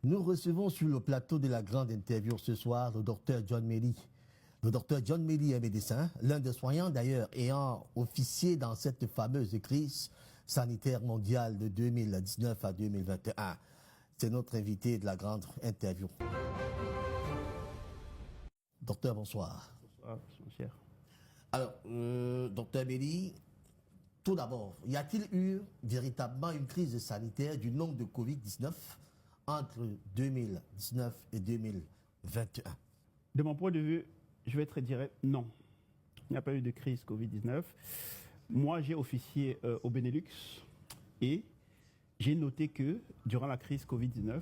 Nous recevons sur le plateau de la grande interview ce soir le docteur John Méry. Le docteur John Méry est médecin, l'un des soignants d'ailleurs ayant officié dans cette fameuse crise sanitaire mondiale de 2019 à 2021. C'est notre invité de la grande interview. Docteur, bonsoir. Bonsoir, mon cher. Alors, docteur Méry, tout d'abord, y a-t-il eu véritablement une crise sanitaire du nombre de Covid-19 entre 2019 et 2021? De mon point de vue, je vais être direct, non. Il n'y a pas eu de crise Covid-19. Moi, j'ai officié au Benelux et j'ai noté que durant la crise Covid-19,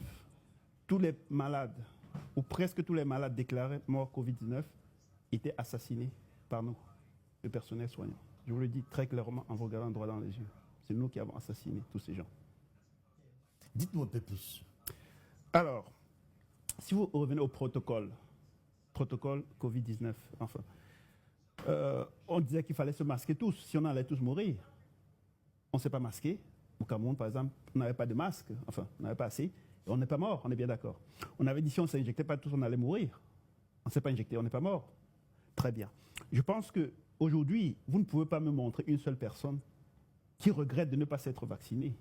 tous les malades, ou presque tous les malades déclarés morts Covid-19, étaient assassinés par nous, le personnel soignant. Je vous le dis très clairement en vous regardant droit dans les yeux. C'est nous qui avons assassiné tous ces gens. Dites-nous un peu plus. Alors, si vous revenez au protocole Covid-19, enfin, on disait qu'il fallait se masquer tous, si on allait tous mourir. On ne s'est pas masqué. Au Cameroun, par exemple, on n'avait pas de masque, enfin, on n'avait pas assez, et on n'est pas mort, on est bien d'accord. On avait dit si on ne s'injectait pas tous, on allait mourir. On ne s'est pas injecté, on n'est pas mort. Très bien. Je pense qu'aujourd'hui, vous ne pouvez pas me montrer une seule personne qui regrette de ne pas s'être vaccinée.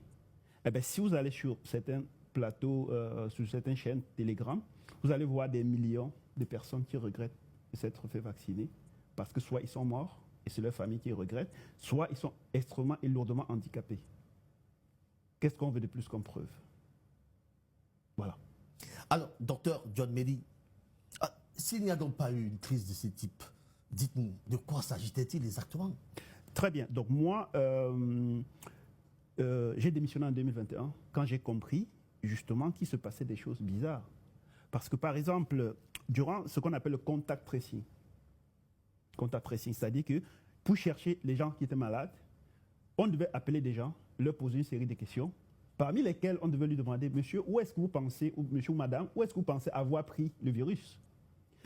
Eh bien, si vous allez sur certains plateaux, sur certaines chaînes Telegram, vous allez voir des millions de personnes qui regrettent de s'être fait vacciner parce que soit ils sont morts et c'est leur famille qui regrette, soit ils sont extrêmement et lourdement handicapés. Qu'est-ce qu'on veut de plus comme preuve? Voilà. Alors, docteur John Méry, s'il n'y a donc pas eu une crise de ce type, dites-nous, de quoi s'agissait-il exactement? Très bien. Donc moi, j'ai démissionné en 2021 quand j'ai compris justement qu'il se passait des choses bizarres. Parce que par exemple, durant ce qu'on appelle le contact tracing, c'est-à-dire que pour chercher les gens qui étaient malades, on devait appeler des gens, leur poser une série de questions, parmi lesquelles on devait lui demander, monsieur, où est-ce que vous pensez, ou monsieur ou madame, où est-ce que vous pensez avoir pris le virus?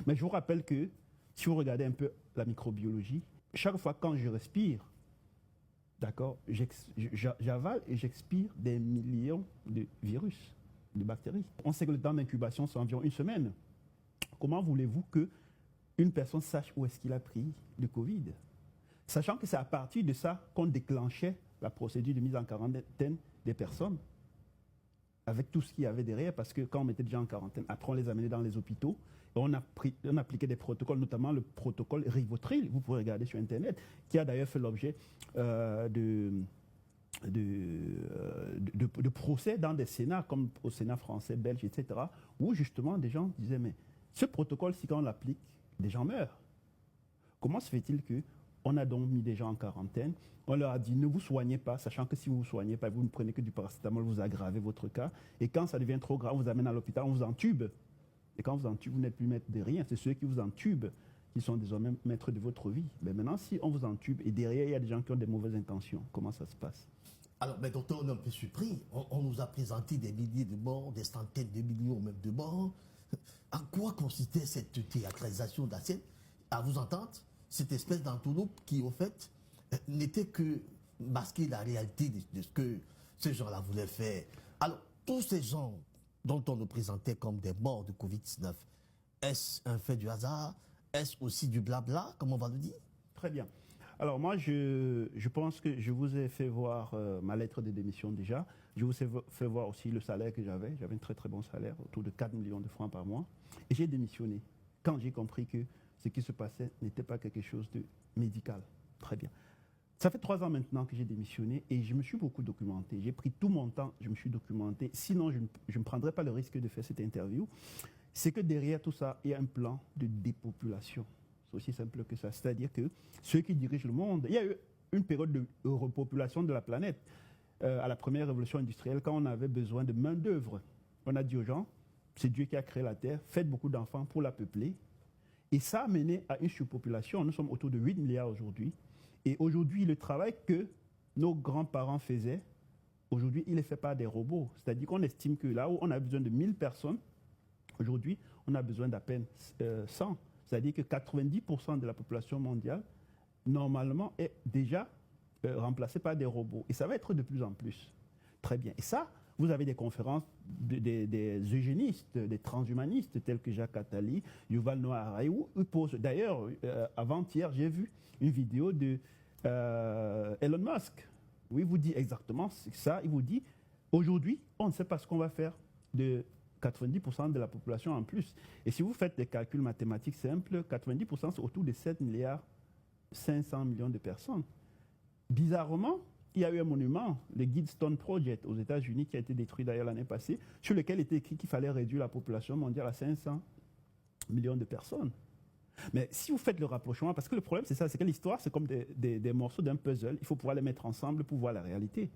Mais je vous rappelle que, si vous regardez un peu la microbiologie, chaque fois quand je respire, d'accord, j'avale et j'expire des millions de virus, de bactéries. On sait que le temps d'incubation, c'est environ une semaine. Comment voulez-vous qu'une personne sache où est-ce qu'il a pris le Covid? Sachant que c'est à partir de ça qu'on déclenchait la procédure de mise en quarantaine des personnes, avec tout ce qu'il y avait derrière, parce que quand on mettait des gens en quarantaine, après on les amenait dans les hôpitaux, et on appliquait des protocoles, notamment le protocole Rivotril, vous pouvez regarder sur Internet, qui a d'ailleurs fait l'objet de procès dans des sénats, comme au Sénat français, belge, etc., où justement des gens disaient, mais ce protocole, si quand on l'applique, des gens meurent. Comment se fait-il qu'on a donc mis des gens en quarantaine, on leur a dit ne vous soignez pas, sachant que si vous ne vous soignez pas, vous ne prenez que du paracétamol, vous aggravez votre cas, et quand ça devient trop grave, on vous amène à l'hôpital, on vous entube. Et quand on vous entube, vous n'êtes plus maître de rien, c'est ceux qui vous entubent qui sont désormais maîtres de votre vie. Mais maintenant, si on vous entube, et derrière, il y a des gens qui ont des mauvaises intentions, comment ça se passe? Alors, mais docteur, on est un peu surpris. On nous a présenté des milliers de morts, des centaines de millions même de morts. En quoi consistait cette théâtralisation d'assiette? À vous entendre, cette espèce d'entourloupe qui, au fait, n'était que masquer la réalité de ce que ces gens-là voulaient faire. Alors, tous ces gens dont on nous présentait comme des morts de Covid-19, est-ce un fait du hasard? Est-ce aussi du blabla, comme on va le dire? Très bien. Alors moi, je pense que je vous ai fait voir ma lettre de démission déjà. Je vous ai fait voir aussi le salaire que j'avais. J'avais un très très bon salaire, autour de 4 millions de francs par mois. Et j'ai démissionné quand j'ai compris que ce qui se passait n'était pas quelque chose de médical. Très bien. Ça fait 3 ans maintenant que j'ai démissionné et je me suis beaucoup documenté. J'ai pris tout mon temps, je me suis documenté. Sinon, je ne prendrais pas le risque de faire cette interview. C'est que derrière tout ça, il y a un plan de dépopulation. C'est aussi simple que ça. C'est-à-dire que ceux qui dirigent le monde, il y a eu une période de repopulation de la planète. À la première révolution industrielle, quand on avait besoin de main-d'œuvre, on a dit aux gens, c'est Dieu qui a créé la Terre, faites beaucoup d'enfants pour la peupler. Et ça a mené à une surpopulation. Nous sommes autour de 8 milliards aujourd'hui. Et aujourd'hui, le travail que nos grands-parents faisaient, aujourd'hui, il est fait par des robots. C'est-à-dire qu'on estime que là où on a besoin de 1000 personnes, aujourd'hui, on a besoin d'à peine 100. C'est-à-dire que 90% de la population mondiale, normalement, est déjà remplacée par des robots. Et ça va être de plus en plus. Très bien. Et ça, vous avez des conférences des eugénistes, des transhumanistes tels que Jacques Attali, Yuval Noah Harari, où ils posent. D'ailleurs, avant-hier, j'ai vu une vidéo de Elon Musk, où il vous dit exactement ça. Il vous dit, aujourd'hui, on ne sait pas ce qu'on va faire de 90% de la population en plus. Et si vous faites des calculs mathématiques simples, 90% c'est autour de 7 milliards 500 millions de personnes. Bizarrement, il y a eu un monument, le Gidstone Project aux États-Unis, qui a été détruit d'ailleurs l'année passée, sur lequel il était écrit qu'il fallait réduire la population mondiale à 500 millions de personnes. Mais si vous faites le rapprochement, parce que le problème c'est ça, c'est que l'histoire c'est comme des morceaux d'un puzzle, il faut pouvoir les mettre ensemble pour voir la réalité.